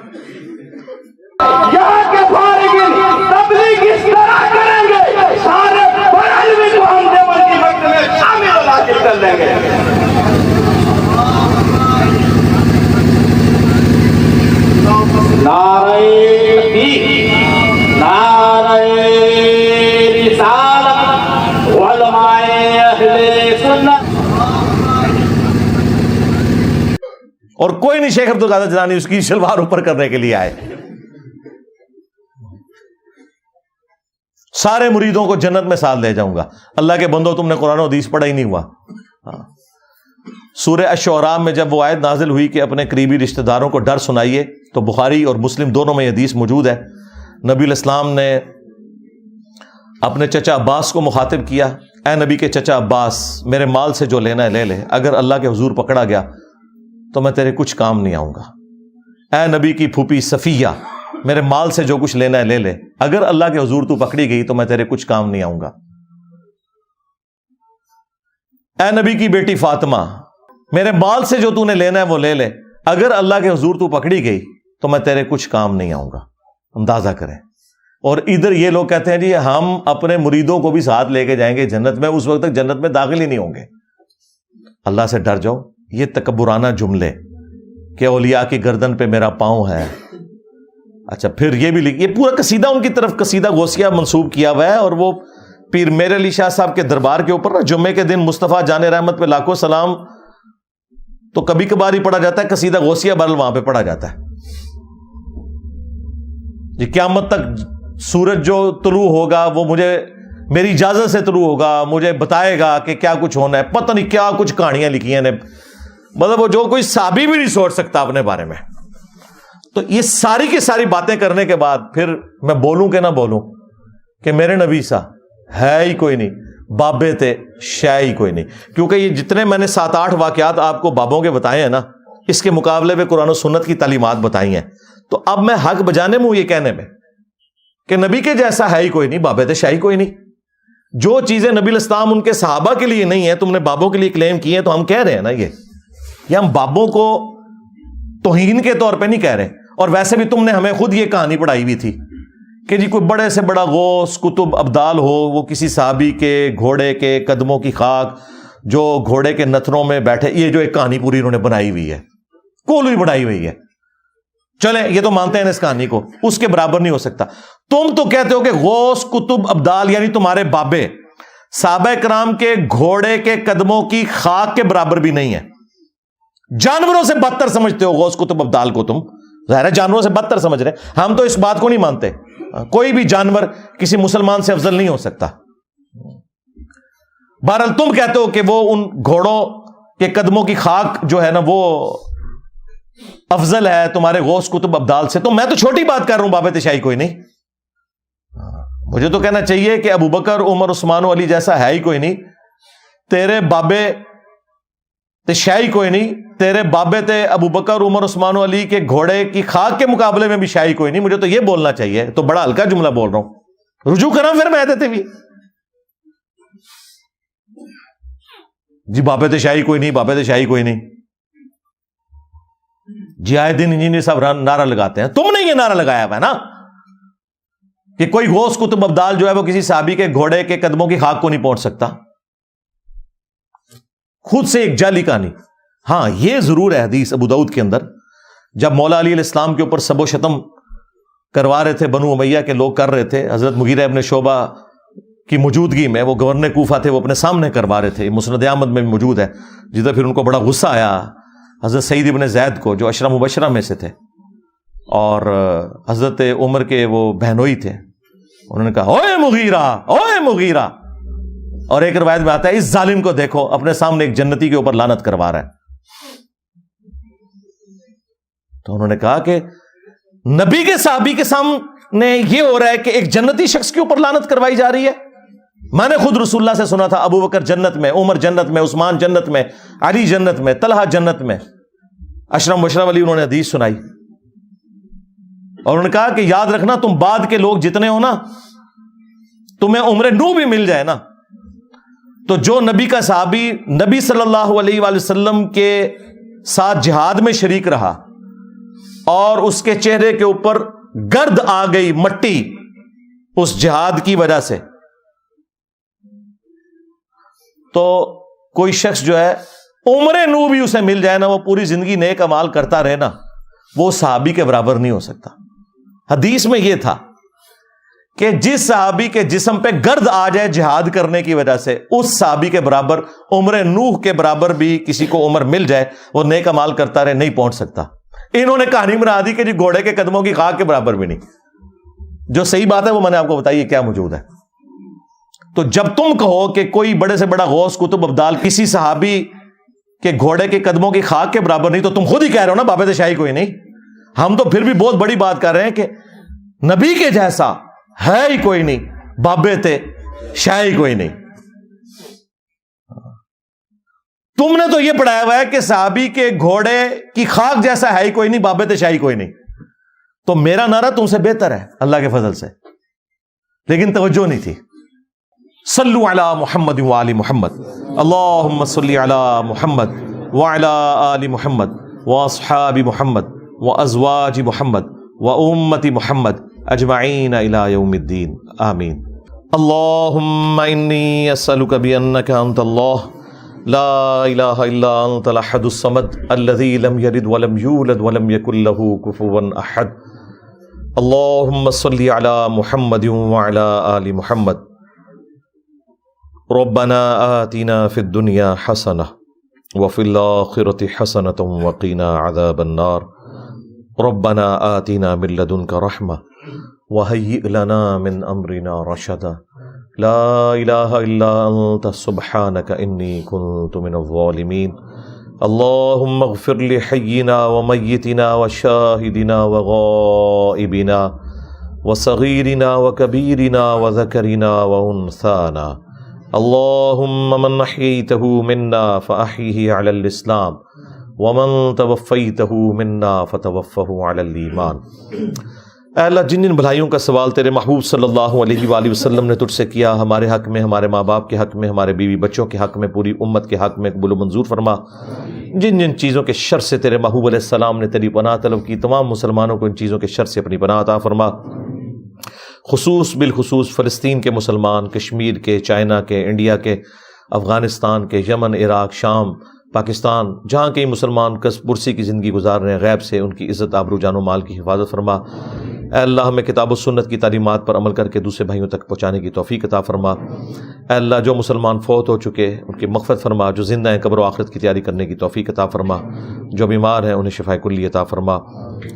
یہاں کے فارغین تبلیغ اس طرح کریں گے، سارے بڑھلوی کو ہم دیوبندی وقت میں شامل و داخل کر لیں گے۔ نعرہ تکبیر، نعرہ رسالت، علماء اہل سنت۔ اور کوئی نہیں شیخ عبد القادر جیلانی اس کی شلوار اوپر کرنے کے لیے آئے۔ سارے مریدوں کو جنت میں ساتھ لے جاؤں گا۔ اللہ کے بندو تم نے قرآن و حدیث پڑھا ہی نہیں ہوا۔ سورہ الشعراء میں جب وہ آیت نازل ہوئی کہ اپنے قریبی رشتہ داروں کو ڈر سنائیے، تو بخاری اور مسلم دونوں میں یہ حدیث موجود ہے، نبی علیہ السلام نے اپنے چچا عباس کو مخاطب کیا، اے نبی کے چچا عباس، میرے مال سے جو لینا ہے لے لے، اگر اللہ کے حضور پکڑا گیا تو میں تیرے کچھ کام نہیں آؤں گا۔ اے نبی کی پھوپھی صفیہ، میرے مال سے جو کچھ لینا ہے لے لے، اگر اللہ کے حضور تو پکڑی گئی تو میں تیرے کچھ کام نہیں آؤں گا۔ اے نبی کی بیٹی فاطمہ، میرے مال سے جو تو نے لینا ہے وہ لے لے، اگر اللہ کے حضور تو پکڑی گئی تو میں تیرے کچھ کام نہیں آؤں گا۔ اندازہ کریں، اور ادھر یہ لوگ کہتے ہیں جی ہم اپنے مریدوں کو بھی ساتھ لے کے جائیں گے جنت میں، اس وقت تک جنت میں داخل ہی نہیں ہوں گے۔ اللہ سے ڈر جاؤ، یہ تکبرانہ جملے کہ اولیاء کی گردن پہ میرا پاؤں ہے۔ اچھا پھر یہ بھی یہ پورا قصیدہ ان کی طرف قصیدہ غوثیہ منسوب کیا ہوا ہے، اور وہ پیر میر علی شاہ صاحب کے دربار کے اوپر نا جمعے کے دن مصطفیٰ جان رحمت پہ لاکھوں سلام تو کبھی کبھار ہی پڑھا جاتا ہے، قصیدہ غوثیہ برل وہاں پہ پڑھا جاتا ہے۔ یہ قیامت تک سورج جو طلوع ہوگا وہ مجھے میری اجازت سے طلوع ہوگا، مجھے بتائے گا کہ کیا کچھ ہونا ہے، پتہ نہیں کیا کچھ کہانیاں لکھی ہیں نے، مطلب وہ جو کوئی صحابی بھی نہیں سوچ سکتا اپنے بارے میں۔ تو یہ ساری کی ساری باتیں کرنے کے بعد پھر میں بولوں کہ نہ بولوں کہ میرے نبی سا ہے ہی کوئی نہیں، بابے تھے شے ہی کوئی نہیں، کیونکہ یہ جتنے میں نے 7-8 واقعات آپ کو بابوں کے بتائے ہیں نا، اس کے مقابلے میں قرآن و سنت کی تعلیمات بتائی ہیں، تو اب میں حق بجانے میں ہوں یہ کہنے میں کہ نبی کے جیسا ہے ہی کوئی نہیں، بابے تھے شے ہی کوئی نہیں۔ جو چیزیں نبی علیہ السلام ان کے صحابہ کے لیے نہیں ہیں، تم نے بابوں کے لیے کلیم کی ہیں، تو ہم کہہ رہے ہیں نا یہ ہم بابوں کو توہین کے طور پہ نہیں کہہ رہے۔ اور ویسے بھی تم نے ہمیں خود یہ کہانی پڑھائی ہوئی تھی کہ جی کوئی بڑے سے بڑا غوث کتب ابدال ہو، وہ کسی صحابی کے گھوڑے کے قدموں کی خاک جو گھوڑے کے نتنوں میں بیٹھے، یہ جو ایک کہانی پوری انہوں نے بنائی ہوئی ہے، کولوئی بنائی ہوئی ہے، چلیں یہ تو مانتے ہیں اس کہانی کو، اس کے برابر نہیں ہو سکتا۔ تم تو کہتے ہو کہ غوث کتب ابدال یعنی تمہارے بابے صحابہ کرام کے گھوڑے کے قدموں کی خاک کے برابر بھی نہیں ہے، جانوروں سے بدتر سمجھتے ہو غوث کتب ابدال کو، تم ظاہر ہے جانوروں سے بدتر سمجھ رہے ہیں، ہم تو اس بات کو نہیں مانتے، کوئی بھی جانور کسی مسلمان سے افضل نہیں ہو سکتا۔ بہرحال تم کہتے ہو کہ وہ ان گھوڑوں کے قدموں کی خاک جو ہے نا وہ افضل ہے تمہارے غوث کتب ابدال سے، تو میں تو چھوٹی بات کر رہا ہوں، بابے تشائی کوئی نہیں۔ مجھے تو کہنا چاہیے کہ ابو بکر عمر عثمان و علی جیسا ہے ہی کوئی نہیں، تیرے بابے تشائی کوئی نہیں، تیرے بابے تھے ابو بکر عمر عثمان و علی کے گھوڑے کی خاک کے مقابلے میں بھی شاہی کوئی نہیں۔ مجھے تو یہ بولنا چاہیے، تو بڑا ہلکا جملہ بول رہا ہوں، رجوع کرا پھر میں دیتے بھی جی بابے تھے شاہی کوئی نہیں، بابے تھے شاہی کوئی نہیں، جی آئے دن انجینئر صاحب نعرہ لگاتے ہیں، تم نے یہ نعرہ لگایا ہوا ہے نا کہ کوئی غوث کتب ابدال جو ہے وہ کسی صحابی کے گھوڑے کے قدموں کی خاک کو نہیں پہنچ سکتا، خود سے ایک جعلی کہانی۔ ہاں یہ ضرور ہے حدیث ابو داؤد کے اندر، جب مولا علی علیہ السلام کے اوپر سب و شتم کروا رہے تھے بنو امیہ کے لوگ کر رہے تھے، حضرت مغیرہ ابن شعبہ کی موجودگی میں، وہ گورنر کوفہ تھے، وہ اپنے سامنے کروا رہے تھے، مسند احمد میں بھی موجود ہے، جدھر پھر ان کو بڑا غصہ آیا حضرت سعید ابن زید کو جو عشرہ مبشرہ میں سے تھے، اور حضرت عمر کے وہ بہنوئی تھے، انہوں نے کہا اوے مغیرہ، اوے مغیرہ، اور ایک روایت میں آتا ہے اس ظالم کو دیکھو اپنے سامنے ایک جنتی کے اوپر لعنت کروا رہا ہے۔ تو انہوں نے کہا کہ نبی کے صحابی کے سامنے یہ ہو رہا ہے کہ ایک جنتی شخص کے اوپر لعنت کروائی جا رہی ہے؟ میں نے خود رسول اللہ سے سنا تھا ابو بکر جنت میں، عمر جنت میں، عثمان جنت میں، علی جنت میں، طلحہ جنت میں، عشرہ مبشرہ والی انہوں نے حدیث سنائی، اور انہوں نے کہا کہ یاد رکھنا تم بعد کے لوگ جتنے ہو نا، تمہیں عمر نو بھی مل جائے نا، تو جو نبی کا صحابی نبی صلی اللہ علیہ وآلہ وسلم کے ساتھ جہاد میں شریک رہا اور اس کے چہرے کے اوپر گرد آ گئی، مٹی، اس جہاد کی وجہ سے، تو کوئی شخص جو ہے عمر نو بھی اسے مل جائے نا، وہ پوری زندگی نیک اعمال کرتا رہے نا، وہ صحابی کے برابر نہیں ہو سکتا۔ حدیث میں یہ تھا کہ جس صحابی کے جسم پہ گرد آ جائے جہاد کرنے کی وجہ سے، اس صحابی کے برابر، عمر نوح کے برابر بھی کسی کو عمر مل جائے، وہ نیک اعمال کرتا رہے، نہیں پہنچ سکتا۔ انہوں نے کہانی بنا دی کہ جی گھوڑے کے قدموں کی خاک کے برابر بھی نہیں، جو صحیح بات ہے وہ میں نے آپ کو بتائی ہے کیا موجود ہے۔ تو جب تم کہو کہ کوئی بڑے سے بڑا غوث کتب ابدال کسی صحابی کہ گھوڑے کے قدموں کی خاک کے برابر نہیں، تو تم خود ہی کہہ رہے ہو نا بابے تے شاہی کوئی نہیں. ہم تو پھر بھی بہت بڑی بات کر رہے ہیں کہ نبی کے جیسا ہے ہی کوئی نہیں، بابے تے شاہی کوئی نہیں. تم نے تو یہ پڑھایا ہوا ہے کہ صحابی کے گھوڑے کی خاک جیسا ہے ہی کوئی نہیں، بابے تے شاہی کوئی نہیں. تو میرا نعرہ تم سے بہتر ہے اللہ کے فضل سے، لیکن توجہ نہیں تھی. صلو علی محمد وآل محمد، اللہم صلی علی محمد وعلی آل محمد واصحاب محمد وازواج محمد وامت محمد اجمعین الی یوم الدین آمین. اللہم انی اسألک بانک انت اللہ لا الہ الا انت الاحد الصمد الذی لم یلد ولم یولد ولم یکن له کفوا احد. اللہم صلی علی محمد وعلی آل محمد. ربنا آتنا فی الدنیا حسنہ وفی الآخرۃ حسنۃ وقنا عذاب النار. ربنا آتنا من لدنک رحمہ وہیئ لنا من امرنا رشدا. لا الہ الا انت سبحانک انی کنت من الظالمین. اللہم اغفر لحینا ومیتنا وشاہدنا وغائبنا وصغیرنا وکبیرنا وذکرنا وانثانا. اللہم من احییتہ منا فاحیہ علی الاسلام ومن توفیتہ منا فتوفہ علی الایمان. اے اللہ، جن جن بھلائیوں کا سوال تیرے محبوب صلی اللہ علیہ وآلہ وسلم نے تجھ سے کیا، ہمارے حق میں، ہمارے ماں باپ کے حق میں، ہمارے بیوی بچوں کے حق میں، پوری امت کے حق میں قبول و منظور فرما. جن جن چیزوں کے شر سے تیرے محبوب علیہ السلام نے تیری پناہ طلب کی، تمام مسلمانوں کو ان چیزوں کے شر سے اپنی پناہ عطا فرما. بالخصوص فلسطین کے مسلمان، کشمیر کے، چائنا کے، انڈیا کے، افغانستان کے، یمن، عراق، شام، پاکستان، جہاں کئی مسلمان کسب پرسی کی زندگی گزار رہے ہیں، غیب سے ان کی عزت، آبرو، جان و مال کی حفاظت فرما. اے اللہ، ہمیں کتاب و سنت کی تعلیمات پر عمل کر کے دوسرے بھائیوں تک پہنچانے کی توفیق عطا فرما. اے اللہ، جو مسلمان فوت ہو چکے ان کی مغفرت فرما، جو زندہ ہیں قبر و آخرت کی تیاری کرنے کی توفیق عطا فرما، جو بیمار ہیں انہیں شفاء کلی عطا فرما.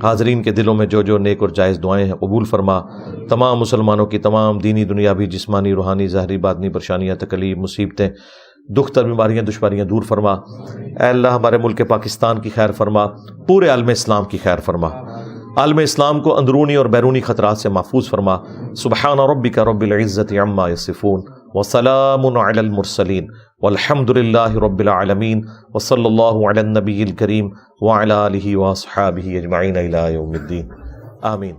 حاضرین کے دلوں میں جو جو نیک اور جائز دعائیں ہیں قبول فرما. تمام مسلمانوں کی تمام دینی، دنیاوی، جسمانی، روحانی، ظاہری، باطنی پریشانیاں، تکلیف، مصیبتیں، دکھ تر، بیماریاں، دشواریاں دور فرما. اے اللہ، ہمارے ملک پاکستان کی خیر فرما، پورے عالم اسلام کی خیر فرما. عالم اسلام کو اندرونی اور بیرونی خطرات سے محفوظ فرما. سبحان ربک رب العزت عما یصفون وسلام علی المرسلین والحمد للہ رب العالمین وصلی اللہ علی النبی الکریم وعلی آلہ واصحابہ اجمعین الی یوم الدین آمین.